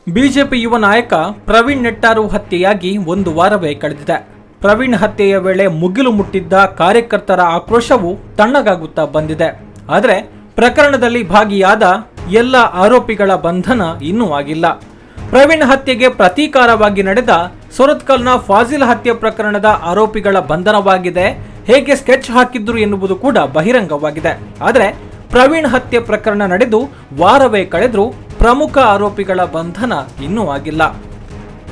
BJP ಯುವ ನಾಯಕ ಪ್ರವೀಣ್ ನೆಟ್ಟಾರು ಹತ್ಯೆಯಾಗಿ ಒಂದು ವಾರವೇ ಕಳೆದಿದೆ. ಪ್ರವೀಣ್ ಹತ್ಯೆಯ ವೇಳೆ ಮುಗಿಲು ಮುಟ್ಟಿದ್ದ ಕಾರ್ಯಕರ್ತರ ಆಕ್ರೋಶವು ತಣ್ಣಗಾಗುತ್ತಾ ಬಂದಿದೆ. ಆದರೆ ಪ್ರಕರಣದಲ್ಲಿ ಭಾಗಿಯಾದ ಎಲ್ಲ ಆರೋಪಿಗಳ ಬಂಧನ ಇನ್ನೂ ಆಗಿಲ್ಲ. ಪ್ರವೀಣ್ ಹತ್ಯೆಗೆ ಪ್ರತೀಕಾರವಾಗಿ ನಡೆದ ಸುರತ್ಕಲ್ನ ಫಾಜಿಲ್ ಹತ್ಯೆ ಪ್ರಕರಣದ ಆರೋಪಿಗಳ ಬಂಧನವಾಗಿದೆ. ಹೇಗೆ ಸ್ಕೆಚ್ ಹಾಕಿದ್ರು ಎನ್ನುವುದು ಕೂಡ ಬಹಿರಂಗವಾಗಿದೆ. ಆದರೆ ಪ್ರವೀಣ್ ಹತ್ಯೆ ಪ್ರಕರಣ ನಡೆದು ವಾರವೇ ಕಳೆದರೂ ಪ್ರಮುಖ ಆರೋಪಿಗಳ ಬಂಧನ ಇನ್ನೂ ಆಗಿಲ್ಲ.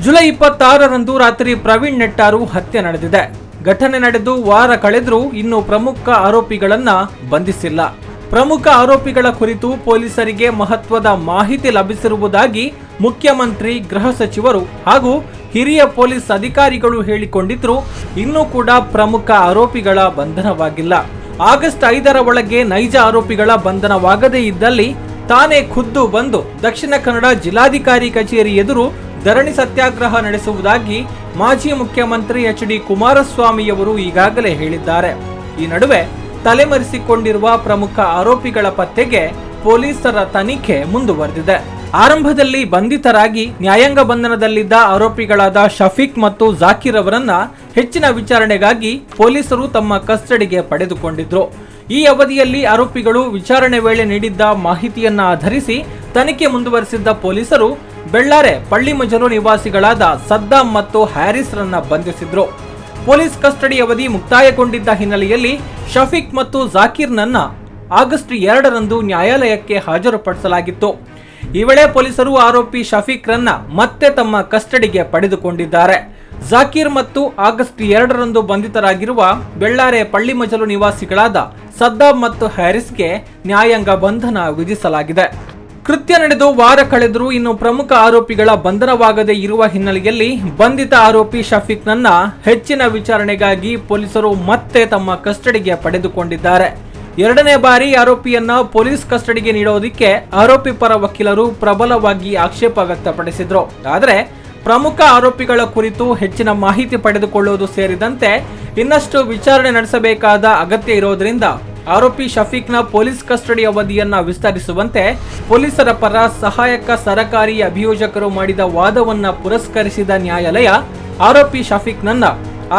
ಜುಲೈ 26ರಂದು ರಾತ್ರಿ ಪ್ರವೀಣ್ ನೆಟ್ಟಾರು ಹತ್ಯೆ ನಡೆದಿದೆ. ಘಟನೆ ನಡೆದು ವಾರ ಕಳೆದರೂ ಇನ್ನೂ ಪ್ರಮುಖ ಆರೋಪಿಗಳನ್ನ ಬಂಧಿಸಿಲ್ಲ. ಪ್ರಮುಖ ಆರೋಪಿಗಳ ಕುರಿತು ಪೊಲೀಸರಿಗೆ ಮಹತ್ವದ ಮಾಹಿತಿ ಲಭಿಸಿರುವುದಾಗಿ ಮುಖ್ಯಮಂತ್ರಿ, ಗೃಹ ಸಚಿವರು ಹಾಗೂ ಹಿರಿಯ ಪೊಲೀಸ್ ಅಧಿಕಾರಿಗಳು ಹೇಳಿಕೊಂಡಿದ್ರು. ಇನ್ನೂ ಕೂಡ ಪ್ರಮುಖ ಆರೋಪಿಗಳ ಬಂಧನವಾಗಿಲ್ಲ. ಆಗಸ್ಟ್ 5ರ ಒಳಗೆ ನೈಜ ಆರೋಪಿಗಳ ಬಂಧನವಾಗದೇ ಇದ್ದಲ್ಲಿ ತಾನೇ ಖುದ್ದು ಬಂದು ದಕ್ಷಿಣ ಕನ್ನಡ ಜಿಲ್ಲಾಧಿಕಾರಿ ಕಚೇರಿ ಎದುರು ಧರಣಿ ಸತ್ಯಾಗ್ರಹ ನಡೆಸುವುದಾಗಿ ಮಾಜಿ ಮುಖ್ಯಮಂತ್ರಿ ಎಚ್.ಡಿ. ಕುಮಾರಸ್ವಾಮಿಯವರು ಈಗಾಗಲೇ ಹೇಳಿದ್ದಾರೆ. ಈ ನಡುವೆ ತಲೆಮರೆಸಿಕೊಂಡಿರುವ ಪ್ರಮುಖ ಆರೋಪಿಗಳ ಪತ್ತೆಗೆ ಪೊಲೀಸರ ತನಿಖೆ ಮುಂದುವರೆದಿದೆ. ಆರಂಭದಲ್ಲಿ ಬಂಧಿತರಾಗಿ ನ್ಯಾಯಾಂಗ ಬಂಧನದಲ್ಲಿದ್ದ ಆರೋಪಿಗಳಾದ ಶಫೀಕ್ ಮತ್ತು ಜಾಕೀರ್ ಅವರನ್ನ ಹೆಚ್ಚಿನ ವಿಚಾರಣೆಗಾಗಿ ಪೊಲೀಸರು ತಮ್ಮ ಕಸ್ಟಡಿಗೆ ಪಡೆದುಕೊಂಡಿದ್ರು. ಈ ಅವಧಿಯಲ್ಲಿ ಆರೋಪಿಗಳು ವಿಚಾರಣೆ ವೇಳೆ ನೀಡಿದ್ದ ಮಾಹಿತಿಯನ್ನ ಆಧರಿಸಿ ತನಿಖೆ ಮುಂದುವರೆಸಿದ್ದ ಪೊಲೀಸರು ಬೆಳ್ಳಾರೆ ಪಳ್ಳಿಮಜಲು ನಿವಾಸಿಗಳಾದ ಸದ್ದಾಂ ಮತ್ತು ಹ್ಯಾರಿಸ್ ರನ್ನ ಬಂಧಿಸಿದ್ರು. ಪೊಲೀಸ್ ಕಸ್ಟಡಿ ಅವಧಿ ಮುಕ್ತಾಯಗೊಂಡಿದ್ದ ಹಿನ್ನೆಲೆಯಲ್ಲಿ ಶಫೀಕ್ ಮತ್ತು ಜಾಕೀರ್ನನ್ನ ಆಗಸ್ಟ್ 2ರಂದು ನ್ಯಾಯಾಲಯಕ್ಕೆ ಹಾಜರುಪಡಿಸಲಾಗಿತ್ತು. ಈ ವೇಳೆ ಪೊಲೀಸರು ಆರೋಪಿ ಶಫೀಕ್ ರನ್ನ ಮತ್ತೆ ತಮ್ಮ ಕಸ್ಟಡಿಗೆ ಪಡೆದುಕೊಂಡಿದ್ದಾರೆ. ಜಾಕೀರ್ ಮತ್ತು ಆಗಸ್ಟ್ 2ರಂದು ಬಂಧಿತರಾಗಿರುವ ಬೆಳ್ಳಾರೆ ಪಳ್ಳಿಮಜಲು ನಿವಾಸಿಗಳಾದ ಸದ್ದಾಂ ಮತ್ತು ಹ್ಯಾರಿಸ್ಗೆ ನ್ಯಾಯಾಂಗ ಬಂಧನ ವಿಧಿಸಲಾಗಿದೆ. ಕೃತ್ಯ ನಡೆದು ವಾರ ಕಳೆದರೂ ಇನ್ನು ಪ್ರಮುಖ ಆರೋಪಿಗಳ ಬಂಧನವಾಗದೇ ಇರುವ ಹಿನ್ನೆಲೆಯಲ್ಲಿ ಬಂಧಿತ ಆರೋಪಿ ಶಫೀಕ್ನನ್ನ ಹೆಚ್ಚಿನ ವಿಚಾರಣೆಗಾಗಿ ಪೊಲೀಸರು ಮತ್ತೆ ತಮ್ಮ ಕಸ್ಟಡಿಗೆ ಪಡೆದುಕೊಂಡಿದ್ದಾರೆ. 2ನೇ ಬಾರಿ ಆರೋಪಿಯನ್ನ ಪೊಲೀಸ್ ಕಸ್ಟಡಿಗೆ ನೀಡೋದಕ್ಕೆ ಆರೋಪಿ ಪರ ವಕೀಲರು ಪ್ರಬಲವಾಗಿ ಆಕ್ಷೇಪ ವ್ಯಕ್ತಪಡಿಸಿದ್ರು. ಆದರೆ ಪ್ರಮುಖ ಆರೋಪಿಗಳ ಕುರಿತು ಹೆಚ್ಚಿನ ಮಾಹಿತಿ ಪಡೆದುಕೊಳ್ಳುವುದು ಸೇರಿದಂತೆ ಇನ್ನಷ್ಟು ವಿಚಾರಣೆ ನಡೆಸಬೇಕಾದ ಅಗತ್ಯ ಇರೋದ್ರಿಂದ ಆರೋಪಿ ಶಫೀಕ್ನ ಪೊಲೀಸ್ ಕಸ್ಟಡಿ ಅವಧಿಯನ್ನ ವಿಸ್ತರಿಸುವಂತೆ ಪೊಲೀಸರ ಪರ ಸಹಾಯಕ ಸರಕಾರಿ ಅಭಿಯೋಜಕರು ಮಾಡಿದ ವಾದವನ್ನ ಪುರಸ್ಕರಿಸಿದ ನ್ಯಾಯಾಲಯ ಆರೋಪಿ ಶಫೀಕ್ನನ್ನ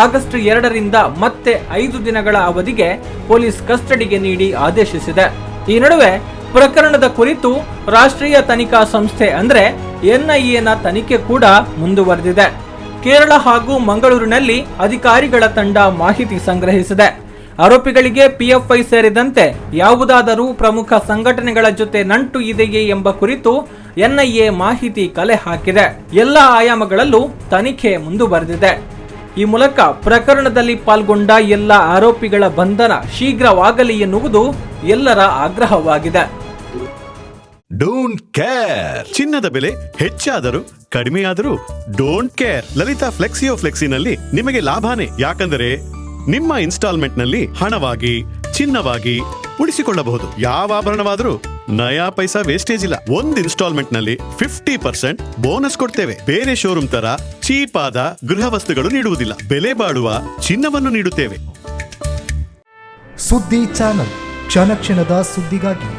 ಆಗಸ್ಟ್ 2ರಿಂದ ಮತ್ತೆ 5 ದಿನಗಳ ಅವಧಿಗೆ ಪೊಲೀಸ್ ಕಸ್ಟಡಿಗೆ ನೀಡಿ ಆದೇಶಿಸಿದೆ. ಈ ನಡುವೆ ಪ್ರಕರಣದ ಕುರಿತು ರಾಷ್ಟ್ರೀಯ ತನಿಖಾ ಸಂಸ್ಥೆ ಅಂದ್ರೆ ಎನ್ಐಎನ ತನಿಖೆ ಕೂಡ ಮುಂದುವರೆದಿದೆ. ಕೇರಳ ಹಾಗೂ ಮಂಗಳೂರಿನಲ್ಲಿ ಅಧಿಕಾರಿಗಳ ತಂಡ ಮಾಹಿತಿ ಸಂಗ್ರಹಿಸಿದೆ. ಆರೋಪಿಗಳಿಗೆ ಪಿಎಫ್ಐ ಸೇರಿದಂತೆ ಯಾವುದಾದರೂ ಪ್ರಮುಖ ಸಂಘಟನೆಗಳ ಜೊತೆ ನಂಟು ಇದೆಯೇ ಎಂಬ ಕುರಿತು ಎನ್ಐಎ ಮಾಹಿತಿ ಕಲೆ ಹಾಕಿದೆ. ಎಲ್ಲ ಆಯಾಮಗಳಲ್ಲೂ ತನಿಖೆ ಮುಂದುವರೆದಿದೆ. ಈ ಮೂಲಕ ಪ್ರಕರಣದಲ್ಲಿ ಪಾಲ್ಗೊಂಡ ಎಲ್ಲ ಆರೋಪಿಗಳ ಬಂಧನ ಶೀಘ್ರವಾಗಲಿ ಎನ್ನುವುದು ಎಲ್ಲರ ಆಗ್ರಹವಾಗಿದೆ. Don't care. ಚಿನ್ನದ ಬೆಲೆ ಹೆಚ್ಚಾದರೂ ಕಡಿಮೆಯಾದರೂ ಡೋಂಟ್ ಕೇರ್. ಲಲಿತಾ ಫ್ಲೆಕ್ಸಿಯೋ ಫ್ಲೆಕ್ಸಿನಲ್ಲಿ ನಿಮಗೆ ಲಾಭಾನೇ. ಯಾಕಂದರೆ ನಿಮ್ಮ ಇನ್ಸ್ಟಾಲ್ಮೆಂಟ್ ನಲ್ಲಿ ಹಣವಾಗಿ, ಚಿನ್ನವಾಗಿ ಉಳಿಸಿಕೊಳ್ಳಬಹುದು. ಯಾವ ಆಭರಣವಾದರೂ ನಯಾ ಪೈಸಾ ವೇಸ್ಟೇಜ್ ಇಲ್ಲ. ಒಂದು ಇನ್ಸ್ಟಾಲ್ಮೆಂಟ್ ನಲ್ಲಿ 50% ಬೋನಸ್ ಕೊಡ್ತೇವೆ. ಬೇರೆ ಶೋರೂಮ್ ತರ ಚೀಪ್ ಆದ ಗೃಹ ವಸ್ತುಗಳು ನೀಡುವುದಿಲ್ಲ. ಬೆಲೆ ಬಾಳುವ ಚಿನ್ನವನ್ನು ನೀಡುತ್ತೇವೆ. ಸುದ್ದಿ ಚಾನಲ್, ಕ್ಷಣ ಕ್ಷಣದ ಸುದ್ದಿಗಾಗಿ.